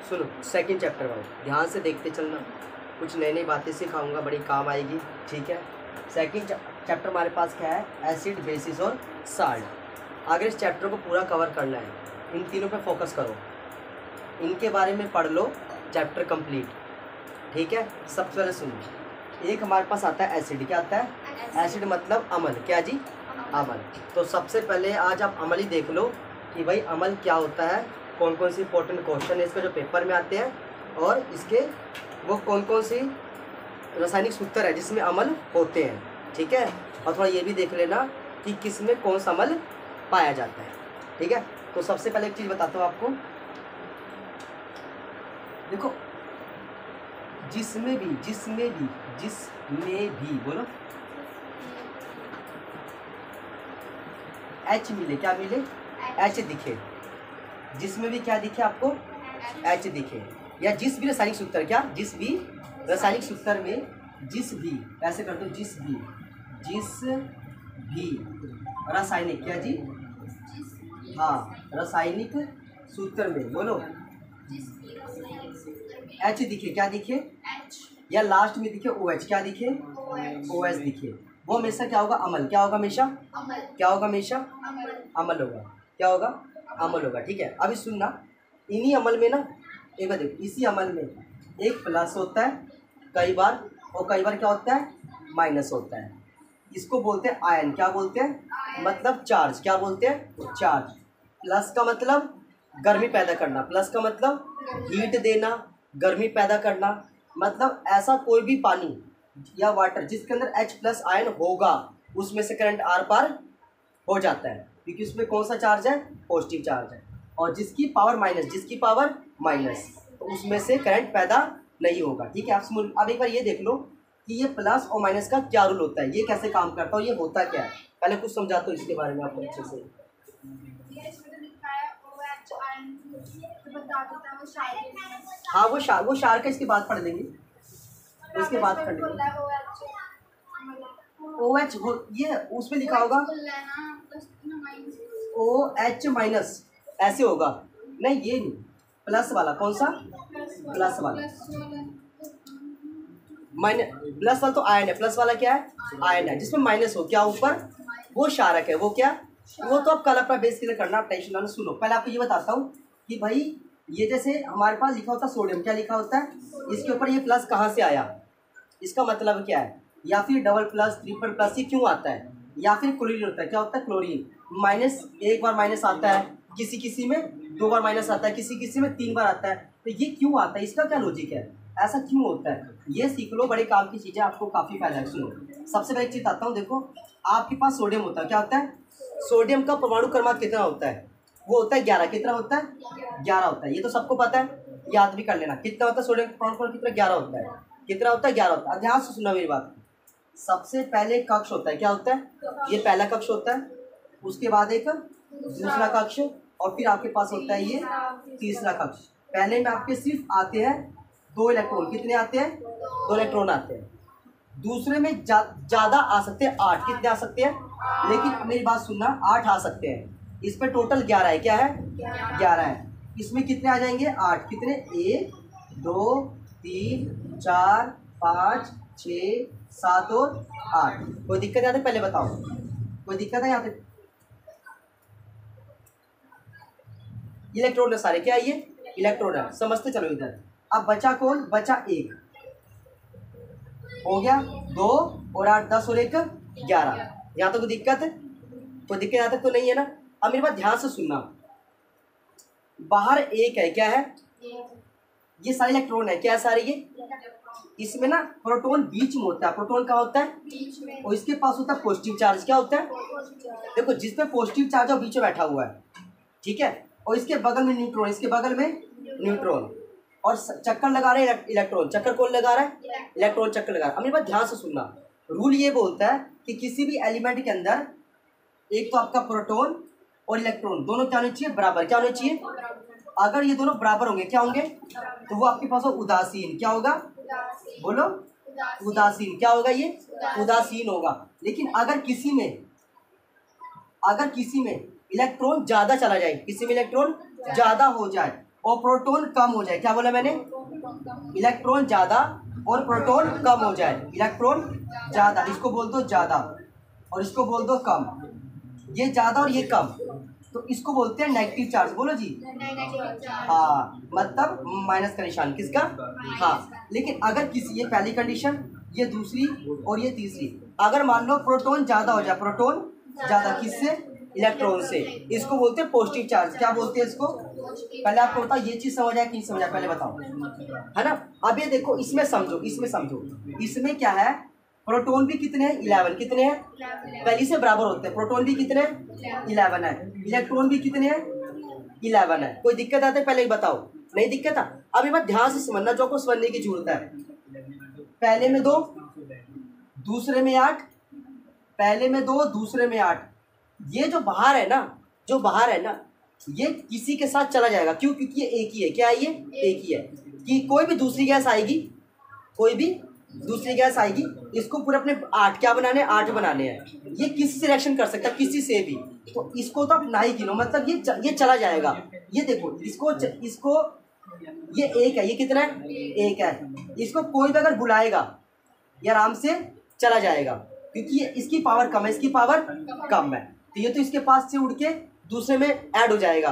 सुनो second chapter वाला ध्यान से देखते चलना, कुछ नई नई बातें सिखाऊंगा, बड़ी काम आएगी। ठीक है, सेकंड चैप्टर हमारे पास क्या है, एसिड, बेसिस और साल्ट। अगर इस चैप्टर को पूरा कवर करना है, इन तीनों पे फोकस करो, इनके बारे में पढ़ लो, चैप्टर कंप्लीट। ठीक है, सबसे पहले सुनो, एक हमारे पास आता है एसिड। क्या आता है? एसिड मतलब अम्ल। क्या जी? अम्ल। तो सबसे पहले आज आप अम्ल ही देख लो कि भाई अम्ल क्या होता है, कौन कौन सी इंपॉर्टेंट क्वेश्चन है इसके जो पेपर में आते हैं, और इसके वो कौन कौन सी रासायनिक सूत्र है जिसमें अम्ल होते हैं। ठीक है, और थोड़ा ये भी देख लेना कि किस में कौन सा अम्ल पाया जाता है। ठीक है, तो सबसे पहले एक चीज़ बताता हूँ आपको, देखो जिसमें भी बोलो एच मिले, क्या मिले? एच दिखे, जिसमें भी क्या दिखे आपको? एच दिखे, या जिस भी रासायनिक सूत्र, क्या जिस भी रासायनिक सूत्र में, जिस भी, ऐसे कर दो, जिस भी रासायनिक, क्या जी? हाँ, रासायनिक सूत्र में बोलो एच दिखे, क्या दिखे? या लास्ट में दिखे ओ एच, क्या दिखे? ओ एच दिखे, वो हमेशा क्या होगा? अम्ल। क्या होगा हमेशा? क्या होगा हमेशा? अम्ल होगा। क्या होगा? अम्ल होगा। ठीक है, अभी सुनना, इन्हीं अम्ल में ना, एक बार देखो, इसी अम्ल में एक प्लस होता है कई बार, और कई बार क्या होता है? माइनस होता है। इसको बोलते हैं आयन। क्या बोलते हैं? मतलब चार्ज। क्या बोलते हैं? चार्ज। प्लस का मतलब गर्मी पैदा करना, प्लस का मतलब हीट देना, गर्मी पैदा करना। मतलब ऐसा कोई भी पानी या वाटर जिसके अंदर H प्लस आयन होगा, उसमें से करंट आर पार हो जाता है, क्योंकि उसमें कौन सा चार्ज है? पॉजिटिव चार्ज है। और जिसकी पावर माइनस, तो उसमें से करंट पैदा नहीं होगा। ठीक है, आप सुन, अब एक बार ये देख लो कि ये प्लस और माइनस का क्या रूल होता है, ये कैसे काम करता है, और ये होता क्या है। पहले कुछ समझाता हूँ इसके बारे में आपको अच्छे से। हाँ, वो शार का इसके बाद पढ़ लेंगे, उसके बाद पढ़ लेंगे। ओ एच, ये उसमें लिखा होगा ओ एच माइनस, ऐसे होगा। नहीं, ये नहीं, प्लस वाला। कौन सा? प्लस वाला। माइनस, प्लस वाला तो आयन है, प्लस वाला क्या है? आयन है, जिसमें माइनस हो, क्या ऊपर? वो शारक है। वो क्या? वो तो आप कल अपना बेस क्लियर करना, आप टेंशन ना लो। सुनो, पहले आपको ये बताता हूँ कि भाई ये जैसे हमारे पास लिखा होता है सोडियम, क्या लिखा होता है? इसके ऊपर ये प्लस कहाँ से आया, इसका मतलब क्या है? या फिर डबल प्लस, ट्रिपल प्लस, ये क्यों आता है? या फिर क्लोरीन होता है, क्या होता है? क्लोरीन। माइनस एक बार माइनस आता है, किसी में 2 बार माइनस आता है, किसी में 3 बार आता है। तो ये क्यों आता है, इसका क्या लॉजिक है, ऐसा क्यों होता है, ये सीख लो। बड़े काम की चीज़ें, आपको काफ़ी फायदा है। सुनो, सबसे पहले एक चीज़ आता हूँ, देखो आपके पास सोडियम होता है, क्या होता है? सोडियम का परमाणु क्रमांक कितना होता है? वो होता है 11। कितना होता है? 11 होता है। ये तो सबको पता है, याद भी कर लेना। कितना होता है सोडियम का परमाणु क्रमांक? कितना? 11 होता है। कितना होता है? 11 होता है। ध्यान से सुनना मेरी बात। सबसे पहले कक्ष होता है, क्या होता है? ये पहला कक्ष होता है, उसके बाद एक दूसरा कक्ष, और फिर आपके पास होता है ये तीसरा कक्ष। पहले में आपके सिर्फ आते हैं 2 इलेक्ट्रॉन। कितने आते हैं? 2 इलेक्ट्रॉन आते हैं। दूसरे में ज़्यादा आ सकते हैं, 8। कितने आ सकते हैं? लेकिन मेरी बात सुनना, 8 आ सकते हैं। इस पर टोटल 11 है। क्या है? 11 है। इसमें कितने आ जाएंगे? 8। कितने? 1 2 3 4 5 6 7 और 8। कोई दिक्कत यहाँ पे? पहले बताओ, कोई दिक्कत है यहाँ पे? इलेक्ट्रॉन है सारे, क्या है ये? इलेक्ट्रॉन है, समझते चलो इधर। अब बचा कौन? बचा 1, हो गया 2 और 8 10 और 1 11। यहाँ तो कोई दिक्कत है? कोई दिक्कत यहाँ तक तो नहीं है ना? अब मेरी बात ध्यान से सुनना, बाहर 1 है, क्या है? ये सारे इलेक्ट्रॉन है, क्या है सारे ये? इसमें ना प्रोटॉन बीच में होता है। प्रोटॉन कहाँ होता है? और इसके पास होता है पॉजिटिव चार्ज। क्या होता है? देखो, जिसपे पॉजिटिव चार्ज है वो बीच में बैठा हुआ है, ठीक है, और इसके बगल में न्यूट्रॉन, इसके बगल में न्यूट्रॉन, और चक्कर लगा रहे हैं इलेक्ट्रॉन। चक्कर कौन लगा रहा है? इलेक्ट्रॉन चक्कर लगा रहा है। अब मेरी बात ध्यान से सुनना, रूल ये बोलता है कि किसी भी एलिमेंट के अंदर एक तो आपका प्रोटॉन और इलेक्ट्रॉन दोनों क्या होने चाहिए? बराबर। क्या होने चाहिए? अगर ये दोनों बराबर होंगे, क्या होंगे? तो वो आपके पास हो उदासीन। क्या होगा? बोलो, उदासीन। क्या होगा ये? उदासीन होगा। लेकिन अगर किसी में इलेक्ट्रॉन ज्यादा चला जाए, किसी में इलेक्ट्रॉन ज्यादा हो जाए और प्रोटॉन कम हो जाए, क्या बोला मैंने? इलेक्ट्रॉन ज्यादा और प्रोटॉन कम हो जाए। इलेक्ट्रॉन ज्यादा, इसको बोल दो ज्यादा और इसको बोल दो कम। ये ज्यादा और ये कम, तो इसको बोलते हैं नेगेटिव चार्ज। बोलो जी। हाँ, मतलब माइनस का निशान किसका? हाँ। लेकिन अगर किसी, ये पहली कंडीशन, ये दूसरी और ये तीसरी, अगर मान लो प्रोटॉन ज्यादा हो जाए, प्रोटॉन ज्यादा किससे? इलेक्ट्रॉन से, इसको बोलते हैं पॉजिटिव चार्ज। क्या बोलते हैं इसको? पहले आपको बताओ ये चीज समझ आया कि नहीं समझ आया, पहले बताओ, है ना। अब ये देखो, इसमें समझो, इसमें क्या है? प्रोटॉन भी कितने हैं? 11। कितने हैं? पहली से बराबर होते हैं। प्रोटॉन भी कितने हैं? 11 है। इलेक्ट्रॉन भी कितने हैं? 11 है। कोई दिक्कत आती है पहले ही बताओ? नहीं दिक्कत है। अब ये बात ध्यान से समझना, जो आपको समझने की जरूरत है। पहले में 2, दूसरे में 8, पहले में 2, दूसरे में 8। ये जो बाहर है ना, ये किसी के साथ चला जाएगा। क्यों? क्योंकि ये एक ही है। क्या है ये? एक ही है। कि कोई भी दूसरी गैस आएगी, इसको पूरे अपने 8 क्या बनाने हैं? 8 बनाने हैं। ये किसी से रिएक्शन कर सकता है, किसी से भी। तो इसको तो आप ना ही गिनो, मतलब ये चला जाएगा। ये देखो, इसको ये एक है, ये कितना है? एक है। इसको कोई भी अगर बुलाएगा ये आराम से चला जाएगा, क्योंकि इसकी पावर कम है, इसकी पावर कम है। तो ये तो इसके पास से उड़ के दूसरे में ऐड हो जाएगा।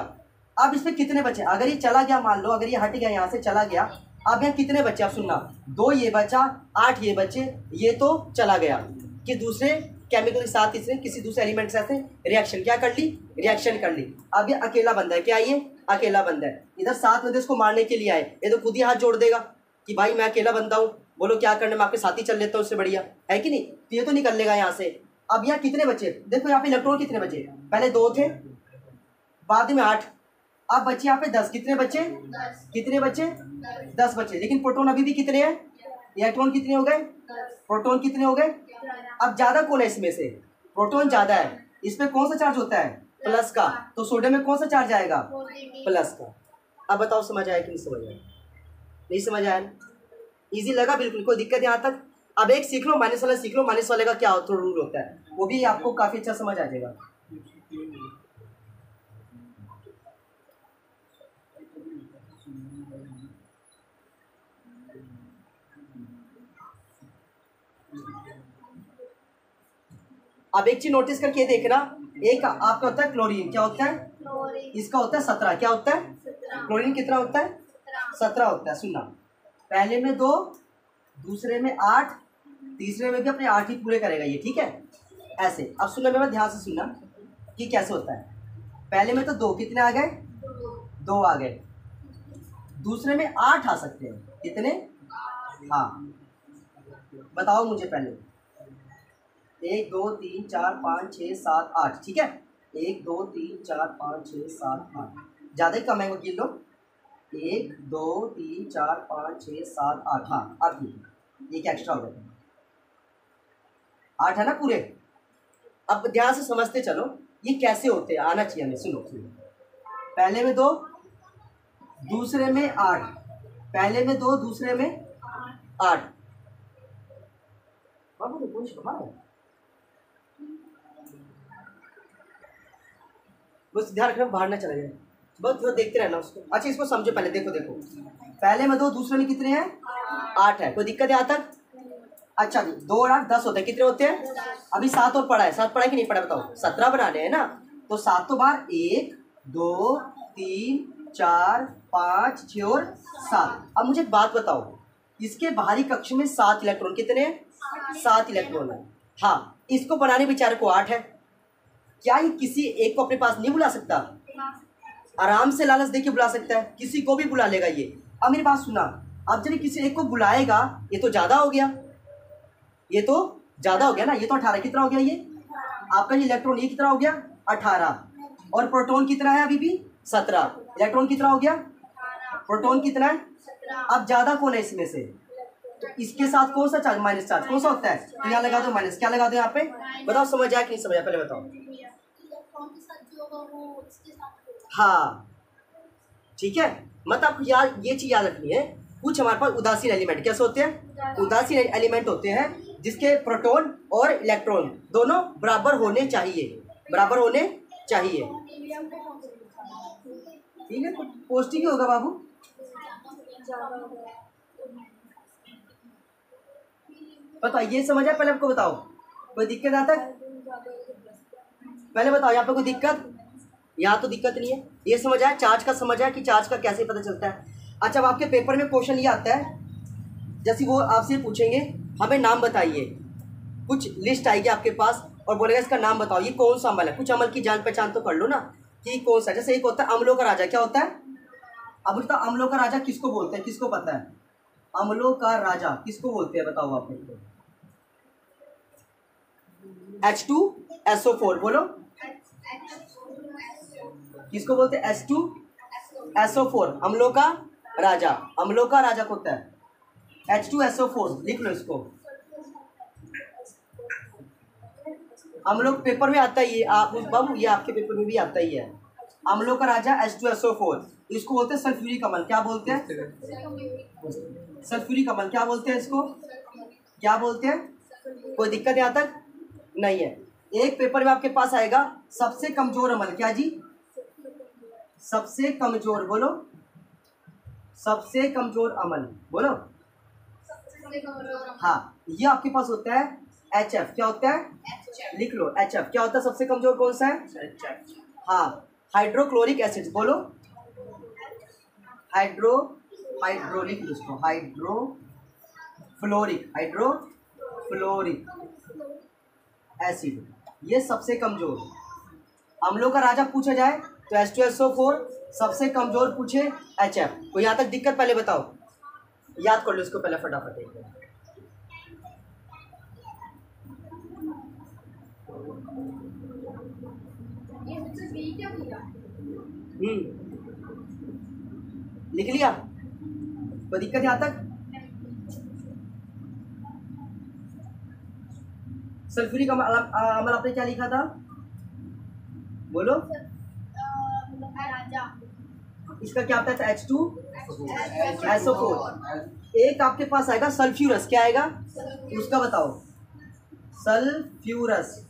अब इसमें कितने बचे? अगर ये चला गया, मान लो अगर ये हट गया, यहाँ से चला गया, अब यहाँ कितने बचे? अब सुनना, 2 ये बचा, 8 ये बचे। ये तो चला गया कि दूसरे केमिकल के साथ इसने किसी दूसरे एलिमेंट से रिएक्शन कर ली। अब ये अकेला बंदा है। क्या ये? अकेला बंदा है। इधर 7 बंदे इसको मारने के लिए आए, ये तो खुद ही हाथ जोड़ देगा कि भाई मैं अकेला बंदा हूँ, बोलो क्या करना, मैं आपके साथ ही चल लेता हूँ, उससे बढ़िया है कि नहीं। तो ये तो निकल लेगा यहाँ से। अब यहाँ कितने बचे? देखो यहाँ पे इलेक्ट्रॉन कितने बचे? पहले 2 थे, बाद में 8, अब बचे यहाँ पे 10। कितने बचे? 10 बचे। लेकिन प्रोटॉन अभी भी कितने हैं? इलेक्ट्रॉन कितने हो गए? प्रोटॉन कितने हो गए? अब ज्यादा कौन है इसमें से? प्रोटॉन ज्यादा है। इसमें कौन सा चार्ज होता है? प्लस का। तो सोडियम में कौन सा चार्ज आएगा? प्लस का। अब बताओ समझ आया कि नहीं समझ आया? नहीं समझ आया? इजी लगा? बिल्कुल, कोई दिक्कत यहाँ तक? अब एक सीख लो, माइनस वाला सीख लो। माइनस वाले का क्या रूल होता है, वो भी आपको काफी अच्छा समझ आ जाएगा। अब एक चीज नोटिस करके देखना, एक आपका होता है क्लोरीन। क्या होता है? इसका होता है 17। क्या होता है? क्लोरीन कितना होता है? 17 होता है। सुनना, पहले में 2, दूसरे में 8, तीसरे में भी अपने 8 ही पूरे करेगा ये, ठीक है? ऐसे। अब सुनना मेरा ध्यान से सुनना कि कैसे होता है। पहले में तो 2, कितने आ गए? 2 आ गए। दूसरे में 8 आ सकते हैं। कितने? हाँ, बताओ मुझे पहले। 1 2 3 4 5 6 7 8, ठीक है? 1 2 3 4 5 6 7 8, ज़्यादा ही कम है, वो गिन लो। 1 2 3 4 5 6 7 8। हाँ, अब ये क्या एक्स्ट्रा हो गया? 8 है ना पूरे। अब ध्यान से समझते चलो, ये कैसे होते हैं, आना चाहिए हमें। सुनो, पहले में 2, दूसरे में 8, पहले में 2, दूसरे में 8। बस ध्यान रखना बाहर ना चला जाए, बस थोड़ा देखते रहना उसको। अच्छा, इसको समझो पहले। देखो पहले में 2, दूसरे में कितने हैं? 8 है। कोई दिक्कत है यहाँ तक? अच्छा जी, 2 और 8 10 होते हैं। कितने होते हैं? अभी 7 और पड़ा है। 7 पड़ा है कि नहीं पड़ा बताओ? 17 बनाने हैं ना, तो 7 तो बाहर 1 2 3 4 5 6 और 7। अब मुझे एक बात बताओ, इसके बाहरी कक्ष में 7 इलेक्ट्रॉन। कितने हैं? 7 इलेक्ट्रॉन है। हाँ, इसको बनाने बेचारे को 8 है। क्या ये किसी एक को अपने पास नहीं बुला सकता? आराम से लालच देके बुला सकता है, किसी को भी बुला लेगा ये। अब मेरी बात सुना, अब जब किसी एक को बुलाएगा, ये तो ज्यादा हो गया, ये तो ज्यादा हो गया ना। ये तो 18 कितना हो गया? ये आपका ये इलेक्ट्रॉन ये कितना हो गया? 18। और प्रोटॉन कितना है? अभी भी 17। इलेक्ट्रॉन कितना हो गया? प्रोटॉन कितना है? अब ज्यादा कौन है इसमें से? तो इसके साथ कौन सा चार्ज? Minus charge. कौन सा होता है? तो यहाँ लगा दो माइनस। क्या लगा दो यहाँ पे? बताओ समझ आया कि नहीं समझ आया? पहले बताओ। हाँ, ठीक है। मतलब आपको याद, ये चीज याद रखनी है, कुछ हमारे पास उदासीन एलिमेंट कैसे होते हैं, उदासीन एलिमेंट होते हैं जिसके प्रोटॉन और इलेक्ट्रॉन दोनों बराबर होने चाहिए, बराबर होने चाहिए। ठीक है, पौष्टिक ही होगा बाबू। पता ये समझ आया, पहले आपको बताओ कोई दिक्कत आता है, पहले बताओ यहाँ पे कोई दिक्कत, यहाँ तो दिक्कत नहीं है। ये समझ आया, चार्ज का समझ आया कि चार्ज का कैसे पता चलता है। अच्छा, अब आपके पेपर में क्वेश्चन ये आता है, जैसे वो आपसे पूछेंगे हमें नाम बताइए, कुछ लिस्ट आएगी आपके पास और बोलेगा इसका नाम बताओ, ये कौन सा अमल है, कुछ अमल की जान पहचान तो कर लो ना कि कौन सा। जैसे एक होता है अम्लों का राजा, क्या होता है, अब उसका अम्लों का राजा किसको बोलते हैं, किसको पता है, अम्लों का राजा किसको बोलते हैं, बताओ आप मेरे को। H2SO4 बोलो, किसको बोलते हैं, H2SO4 अम्लों का राजा, अम्लों का राजा होता है H2SO4, लिख लो इसको। हम लोग पेपर में आता ही है, आप बाबू ये आपके पेपर में भी आता ही है, अम्लों का राजा H2SO4, इसको बोलते हैं सल्फ्यूरिक अम्ल। क्या बोलते हैं, सल्फ्यूरिक अम्ल, क्या बोलते हैं इसको, क्या बोलते हैं, कोई दिक्कत यहाँ तक नहीं है। एक पेपर में आपके पास आएगा सबसे कमजोर अम्ल, क्या जी, सबसे कमजोर बोलो, सबसे कमजोर अम्ल बोलो। हाँ, ये आपके पास होता है HF, क्या होता है, लिख लो HF, क्या होता है सबसे कमजोर कौन सा है, हाँ हाइड्रोक्लोरिक एसिड बोलो, हाइड्रो लिख लो इसको, हाइड्रोफ्लोरिक एसिड, ये सबसे कमजोर। अम्लों का राजा पूछा जाए तो H2SO4, सबसे कमजोर पूछे HF। तो यहाँ तक दिक्कत, पहले बताओ, याद कर लो इसको पहले फटाफट एक बार। लिख लिया, कोई दिक्कत यहाँ तक। सल्फ्यूरिक अम्ल आपने क्या लिखा था, बोलो, इसका क्या आता है, H2SO4। एक आपके पास आएगा सल्फ्यूरस, क्या आएगा, उसका बताओ, सल्फ्यूरस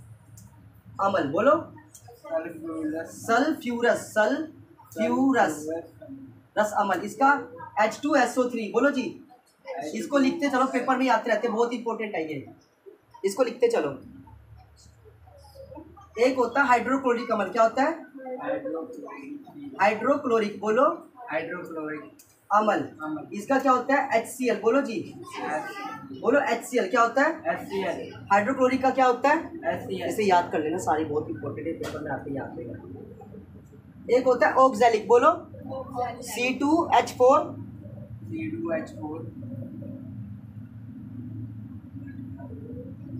अम्ल बोलो, सल्फ्यूरस रस अम्ल, इसका H2SO3 बोलो जी। इसको लिखते चलो, पेपर में आते रहते, बहुत इंपॉर्टेंट है ये, इसको लिखते चलो। एक होता है हाइड्रोक्लोरिक अम्ल, क्या होता है, हाइड्रोक्लोरिक बोलो, हाइड्रोक्लोरिक अम्ल, इसका क्या होता है, HCl बोलो जी, बोलो HCl, क्या होता है, HCl। हाइड्रोक्लोरिक का क्या होता है, HCl। इसे याद कर लेना, सारी बहुत इंपॉर्टेंट है, पेपर में आते याद रहेगा। एक होता है ऑक्सैलिक बोलो, C2H4,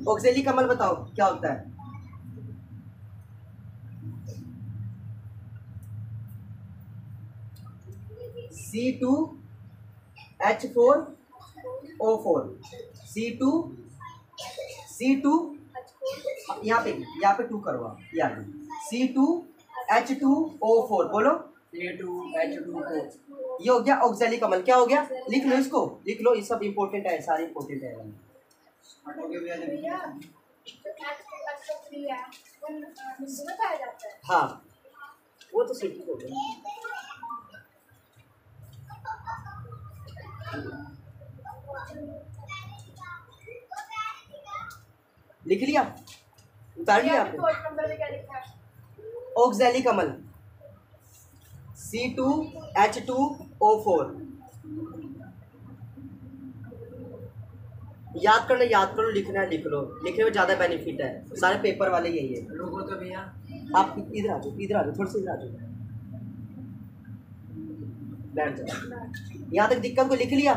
ऑक्सैलिक अम्ल बताओ क्या होता है, C2H4O4, C2 यहाँ पे 2 करो आप, याद C2H2O4 बोलो, C2H2O4, ये हो गया ऑक्सैलिक अम्ल। क्या हो गया, लिख लो इसको, लिख लो, ये सब इंपॉर्टेंट है, सारे इंपॉर्टेंट है। हाँ वो तो सिर्फ हो गया, लिख लिया, उतार लिया आपने, ऑक्सैलिक अम्ल C2H2O4, याद कर लो, लिखना है लिख लो, लिखने में ज़्यादा बेनिफिट है, सारे पेपर वाले यही है। लोगों तो भैया आप इधर आ जाओ, थोड़ा सा इधर आ जाओ, बैठ जाओ। यहाँ तक दिक्कत को लिख लिया,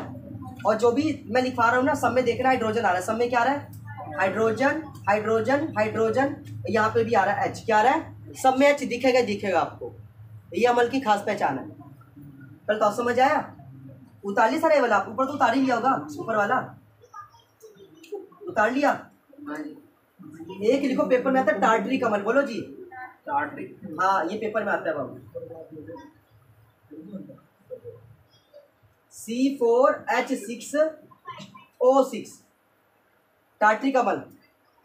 और जो भी मैं लिखवा रहा हूँ ना, सब में देखना हाइड्रोजन आ रहा है, सब में क्या आ रहा है, हाइड्रोजन, यहाँ पे भी आ रहा है H, क्या आ रहा है, सब में H दिखेगा आपको, ये अमल की खास पहचान है। कल तो समझ आया, उतार लिया सारे वाला, आप ऊपर तो उतार ही लिया होगा, ऊपर वाला उतार लिया। एक लिखो, पेपर में आता है टार्टरिक अम्ल, बोलो जी, टार्टरिक, हाँ ये पेपर में आता है बाबू, C4H6O6 टार्ट्रिक अम्ल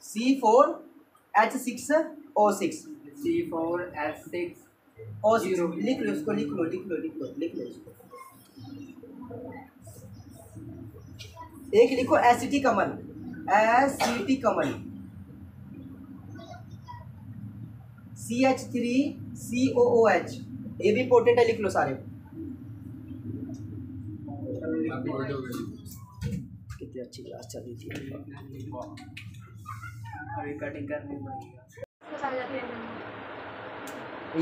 C4H6O6 C4H6O लिख लो इसको, लिख लो इसको। एक लिखो एसिटिक अम्ल CH3COOH, ये भी इंपॉर्टेंट है, लिख लो सारे। कितनी अच्छी क्लास चल रही थी। अभी कटिंग करनी पड़ेगी।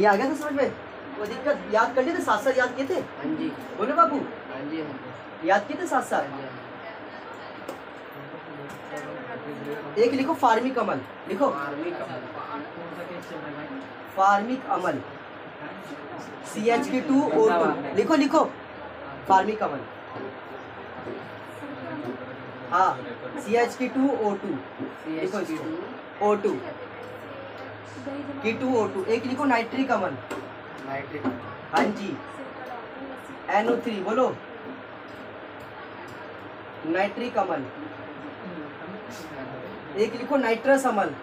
ये आ गया था समझ में? वो दिक्कत याद कर लिए थे, साथ साथ याद किए थे? हाँ जी। बोलो बाबू, हाँ जी। याद किए थे साथ साथ? एक लिखो फार्मिक अम्ल, लिखो फार्मिक अम्ल CH2O2, लिखो फार्मिक अम्ल, हाँ CH2O2 लिखो इसको, O2 K2O2। एक लिखो नाइट्रिक अम्ल, हाँ जी NO3, बोलो नाइट्रिक अम्ल। एक लिखो नाइट्रस अम्ल,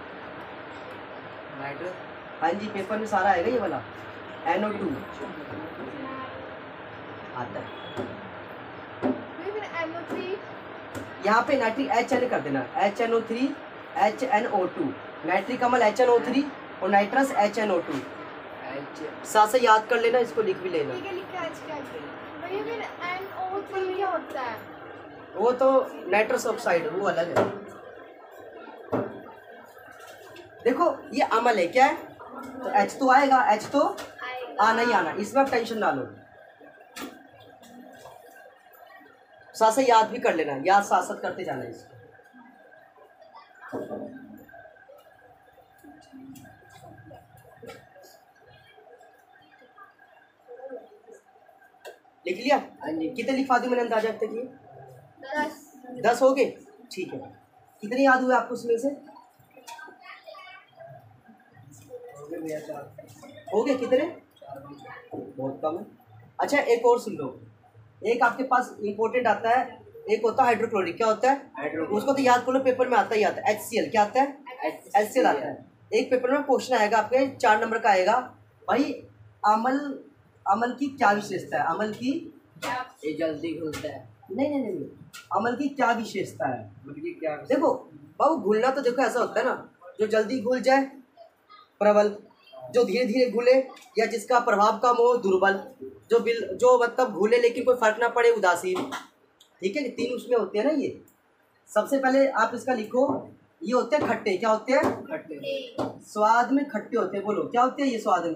हाँ जी पेपर में सारा आएगा ये वाला, NO2 आता है। यहाँ पे नाइट्रिक HN कर देना, HNO3 HNO2, नाइट्रिक अम्ल HNO3 और नाइट्रस HNO2। साथ से याद कर लेना, इसको लिख भी लेना। वो तो नाइट्रस ऑक्साइड, वो अलग है। देखो ये अम्ल है, क्या है? तो H तो आएगा, H तो आना ही आना, इसमें आप टेंशन ना लो। साथ से याद भी कर लेना, याद साथ साथ करते जाना है इसको। लिख लिया? कितने लिखवा दी मैंने अंदाजा अब तक ये? 10 हो गए, ठीक है। कितने याद हुए आपको उसमें से? हो गए कितने? बहुत कम है। अच्छा एक और सुन लो, एक आपके पास इंपॉर्टेंट आता है, एक होता है हाइड्रोक्लोरिक। क्या होता है? उसको तो याद कर लो, पेपर में आता ही आता है। HCl क्या आता है? HCl आता है। एक पेपर में क्वेश्चन आएगा आपके 4 नंबर का आएगा, भाई अम्ल की क्या विशेषता है? अम्ल की ये जल्दी घुलता है। नहीं, अम्ल की क्या विशेषता है? क्या देखो बाबू, घुलना तो देखो ऐसा होता है ना, जो जल्दी घुल जाए प्रबल, जो धीरे धीरे घुले या जिसका प्रभाव कम हो दुर्बल, जो मतलब घुले लेकिन कोई फर्क ना पड़े उदासीन। ठीक है, 3 उसमें होते हैं ना ये। सबसे पहले आप इसका लिखो, ये होते हैं खट्टे। क्या होते हैं? खट्टे। स्वाद में खट्टे होते हैं। बोलो क्या होते हैं ये? स्वाद में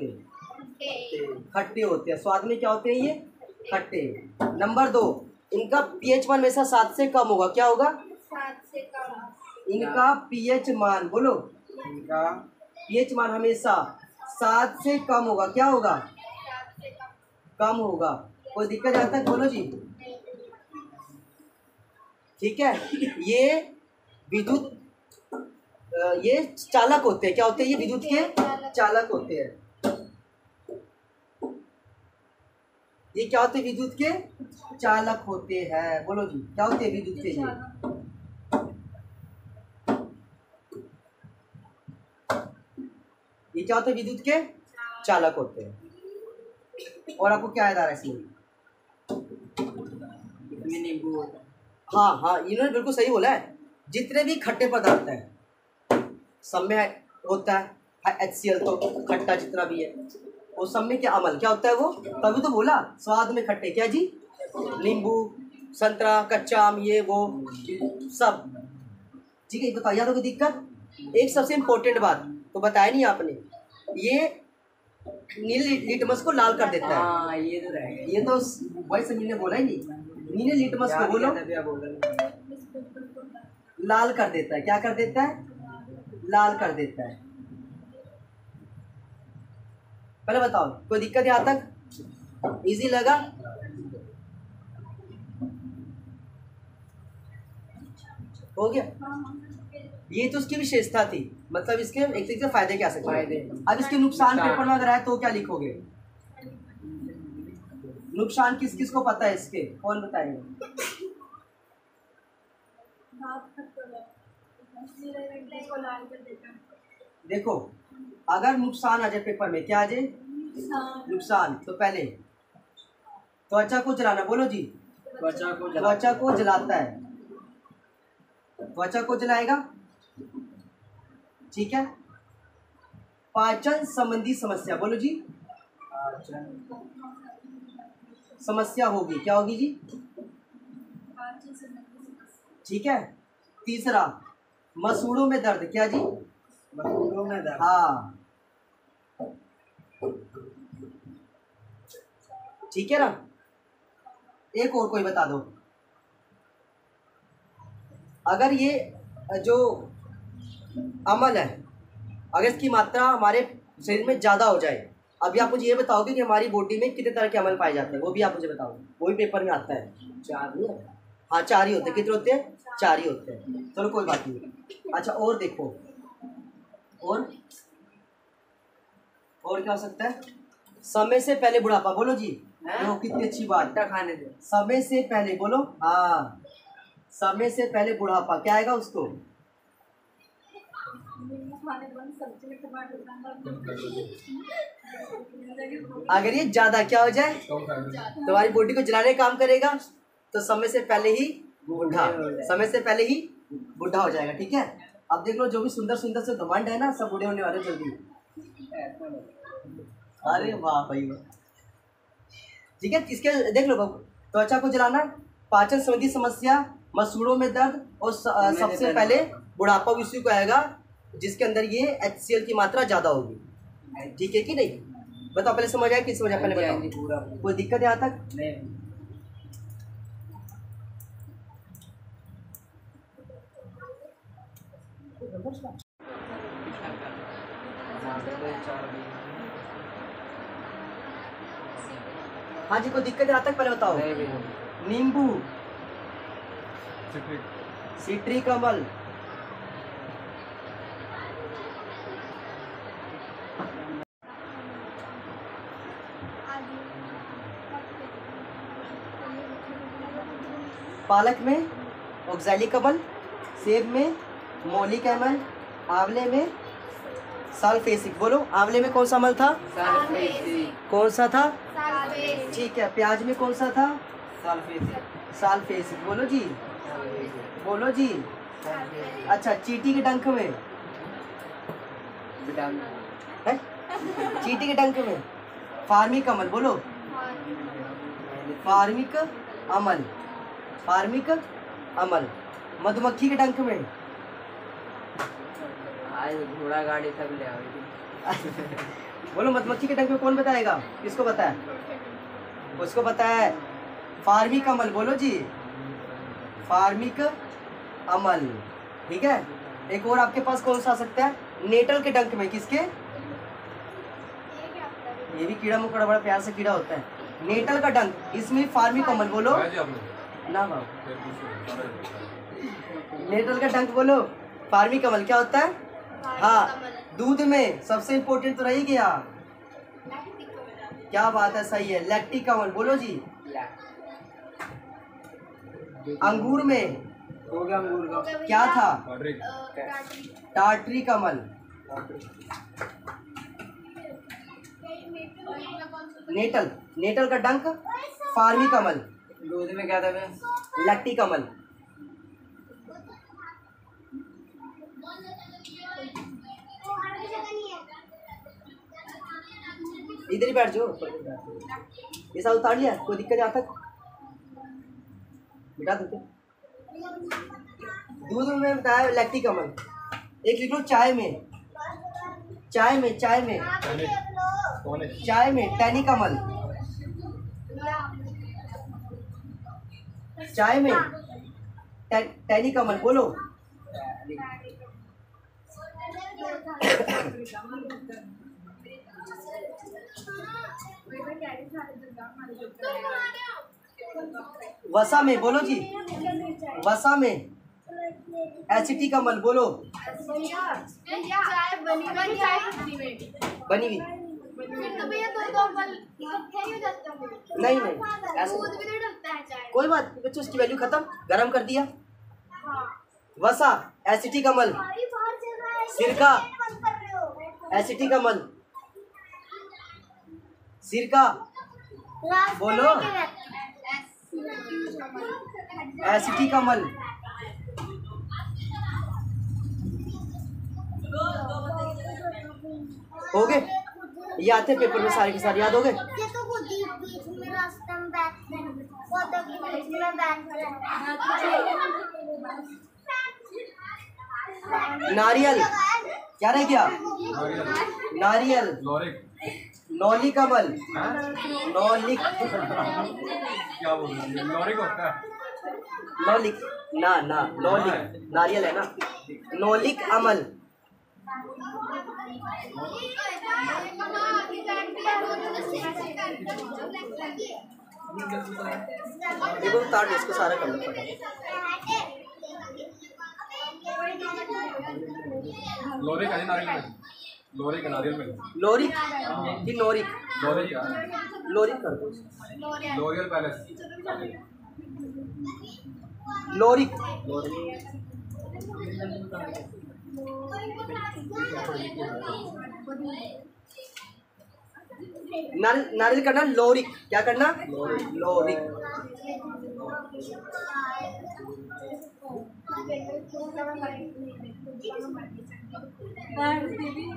खट्टे होते हैं। स्वाद में क्या होते हैं ये? खट्टे। नंबर 2, इनका pH मान हमेशा 7 से कम होगा। क्या होगा? 7 से कम। इनका pH मान, बोलो इनका pH मान हमेशा 7 से कम होगा। क्या होगा? 7 से कम होगा। कोई दिक्कत आता है? बोलो जी। ठीक है, ये विद्युत ये चालक होते हैं। क्या होते हैं ये? विद्युत के चालक होते हैं। ये क्या होते हैं? विद्युत के चालक होते हैं। बोलो जी, क्या होते हैं विद्युत के? ये क्या होते हैं? विद्युत के चालक होते हैं। और आपको क्या याद आ रहा है इसमें? नींबू। हाँ, इन्होंने बिल्कुल सही बोला है। जितने भी खट्टे पदार्थ हैं सब में होता है HCl, तो खट्टा जितना भी है वो सब में क्या अम्ल क्या होता है? वो तभी तो बोला स्वाद में खट्टे। क्या जी? नींबू, संतरा, कच्चा आम, ये वो सब। ठीक है, बताइए याद हो कोई दिक्कत? एक सबसे इम्पोर्टेंट बात तो बताया नहीं आपने, ये नीले लिटमस को लाल कर देता है। हाँ, ये तो रहेगा। ये तो वही समीर ने बोला ही नहीं। नीले लिटमस को बोलो लाल कर देता है। क्या कर देता है? लाल कर देता है। पहले बताओ कोई दिक्कत यहाँ तक? इजी लगा? हो गया? ये तो उसकी विशेषता थी, मतलब इसके एक तरीके से फायदे क्या सकते हैं। अब इसके नुकसान पेपर में अगर आए तो क्या लिखोगे? नुकसान किस किस को पता है इसके, कौन बताएगा? देखो अगर नुकसान आ जाए पेपर में, क्या आ जाए? नुकसान। तो पहले त्वचा को जलाना, बोलो जी। त्वचा को जलाता है, त्वचा को जलाएगा, ठीक है। पाचन संबंधी समस्या, बोलो जी। समस्या होगी, क्या होगी जी? ठीक है। तीसरा मसूड़ों में दर्द, क्या जी? मसूड़ों में दर्द। हाँ ठीक है ना। एक और कोई बता दो। अगर ये जो अमल है, अगर इसकी मात्रा हमारे शरीर में ज़्यादा हो जाए, अभी आप मुझे ये बताओगे कि हमारी बॉडी में कितने तरह के अमल पाए जाते हैं, वो भी आप मुझे बताओ। वो भी पेपर में आता है। 4 नहीं है? हाँ 4 ही होते हैं। कितने होते हैं? 4 ही होते हैं। चलो कोई बात नहीं। अच्छा और देखो, और क्या हो सकता है? समय से पहले बुढ़ापा, बोलो जी। देखो कितनी अच्छी बात। खाने दे। समय से पहले, बोलो। हाँ समय से पहले बुढ़ापा, क्या आएगा उसको? अगर ये ज्यादा क्या हो जाए, तुम्हारी बॉडी को जलाने का काम करेगा, तो समय से पहले ही बुढ़ा, समय से पहले ही बुढ़ा हो जाएगा। ठीक है। अब देख लो जो भी सुंदर सुंदर से घमंड है ना, सब बूढ़े होने वाले जल्दी। अरे वाह भाई वाह। ठीक है। किसके देख लो, त्वचा को जलाना, पाचन संबंधी समस्या, मसूड़ों में दर्द, और सबसे पहले बुढ़ापा उसी को आएगा जिसके अंदर ये HCl की मात्रा ज़्यादा होगी। ठीक है कि नहीं? बताओ पहले समझ आया कि समझ आया? पहले बताओ। कोई दिक्कत है यहाँ तक? नहीं। हाँ जी कोई दिक्कत है यहाँ तक? पहले बताओ। नींबू, सिट्रिक अम्ल, पालक में ऑक्सैलिक अम्ल, सेब में मौलिक अम्ल, आंवले में सल्फेसिक। बोलो आंवले में कौन सा अम्ल था? कौन सा था? ठीक है। प्याज में कौन सा था? सल्फेसिक। बोलो जी, बोलो जी। अच्छा चींटी के डंक में है? चींटी के डंक में फार्मिक अम्ल, बोलो। फार्मिक अम्ल, फार्मिक अम्ल। मधुमक्खी के डंक में आज घोड़ा गाड़ी सब ले आओगे। बोलो मधुमक्खी के डंक में कौन बताएगा? किसको पता है? उसको पता है। फार्मिक अम्ल, बोलो जी। फार्मिक अम्ल। ठीक है। एक और आपके पास कौन सा आ सकता है? नेटल के डंक में, किसके? ये भी कीड़ा मकोड़ा, बड़ा प्यार से कीड़ा होता है। नेटल का डंक, इसमें फार्मिक अम्ल। बोलो ना बाबू। नेटल का डंक बोलो। फार्मिक अम्ल क्या होता है? हाँ दूध में सबसे इम्पोर्टेंट तो रही गया। क्या बात है, सही है। लैक्टिक अम्ल, बोलो जी। अंगूर में हो गया अंगूर का। क्या था? टार्ट्रिक अम्ल। नेटल, नेटल का डंक फार्मिक अम्ल। दूध में क्या था? लैक्टिक अम्ल। इधर ही बैठ जाओ। ये सब उतार लिया, कोई दिक्कत यहाँ तक? बिठा दो। दूध में बताया लैक्टिक अम्ल। एक लिख लो चाय में, चाय में, चाय में, चाय में टैनिक अम्ल। चाय में टैनिक अम्ल, बोलो। वसा में, बोलो जी। वसा में एसिटिक अम्ल, बोलो। बनी हुई फिर तो भैया दो फल इकट्ठे ही हो जाते हैं। नहीं नहीं ऐसा दूध भी तो डलता है चाय। कोई बात नहीं बच्चों, उसकी वैल्यू खत्म, गरम कर दिया। हाँ। वसा एसिटिक अम्ल, भाई बाहर चल रहा है। सिरका बंद कर रहे हो। एसिटिक अम्ल, सिरका बोलो, एसिटिक अम्ल, हो गए? ये आते पेपर में सारे के सारे याद हो गए? ये तो खुद ही बीच में रास्ते में बैठते हैं, वो तो बीच में बैठते हैं। नारियल क्या रह गया? नारियल, नौलिक अम्ल, नौलिक, क्या बोल रहे हैं? लॉरिक होता है। नौलिक ना ना, नौलिक नारियल है ना, नौलिक अम्ल, देखो उतार दो इसको, सारा कर लो फटाफट। लॉरिक है नारियल में, लॉरिक है नारियल में। लोरिक कि नोरिक? लॉरिक क्या? लोरिक कर दो, लॉरियल पैलेस। लोरिक, नारियल करना, लोरिक क्या करना? लोरिक।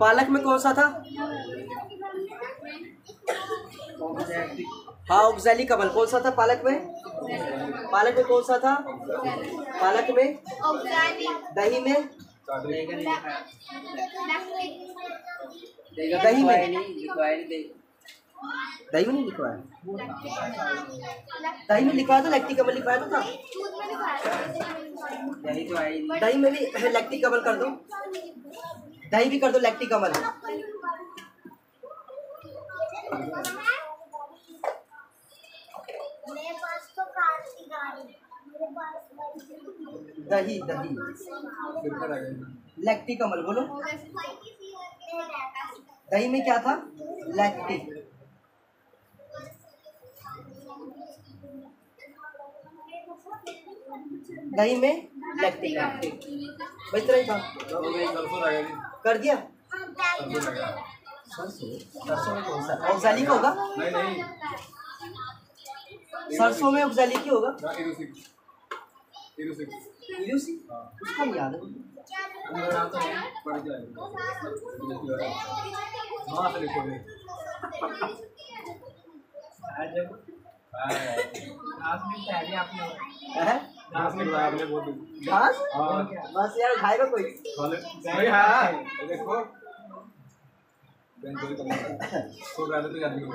पालक में कौन सा था? हाँ ऑक्सैलिक अम्ल, कौन सा था पालक में? पालक में कौन सा था? पालक में, दही में, दही में, दही में नहीं लिखवाया, दही में लिखवाया तो लैक्टिक अम्ल लिखवाया तो था। दही में भी लैक्टिक अम्ल कर दो, दही भी कर दो लैक्टिक अम्ल। मेरे पास तो कार की गाड़ी, मेरे पास दही दही लैक्टिक अम्ल बोलो। दही में क्या था? लैक्टिक। दही में लैक्टिक भाई तरह ही था। सरसों रह गया जी। कर दिया? सरसों रह गया। सरसों में कौन सा? ऑक्सैलिक होगा? नहीं नहीं, सरसों में ऑक्सैलिक ही होगा। इरूसिक, इरूसिक। इल्यूसी? उसका नहीं याद है। पढ़ के आएगा। वहाँ से लिखोगे। हैं? घास निकला आपने बहुत। घास? हाँ। बस यार खाएगा कोई? नहीं है, देखो। बेंचोरी कम तो पहले तो याद करो।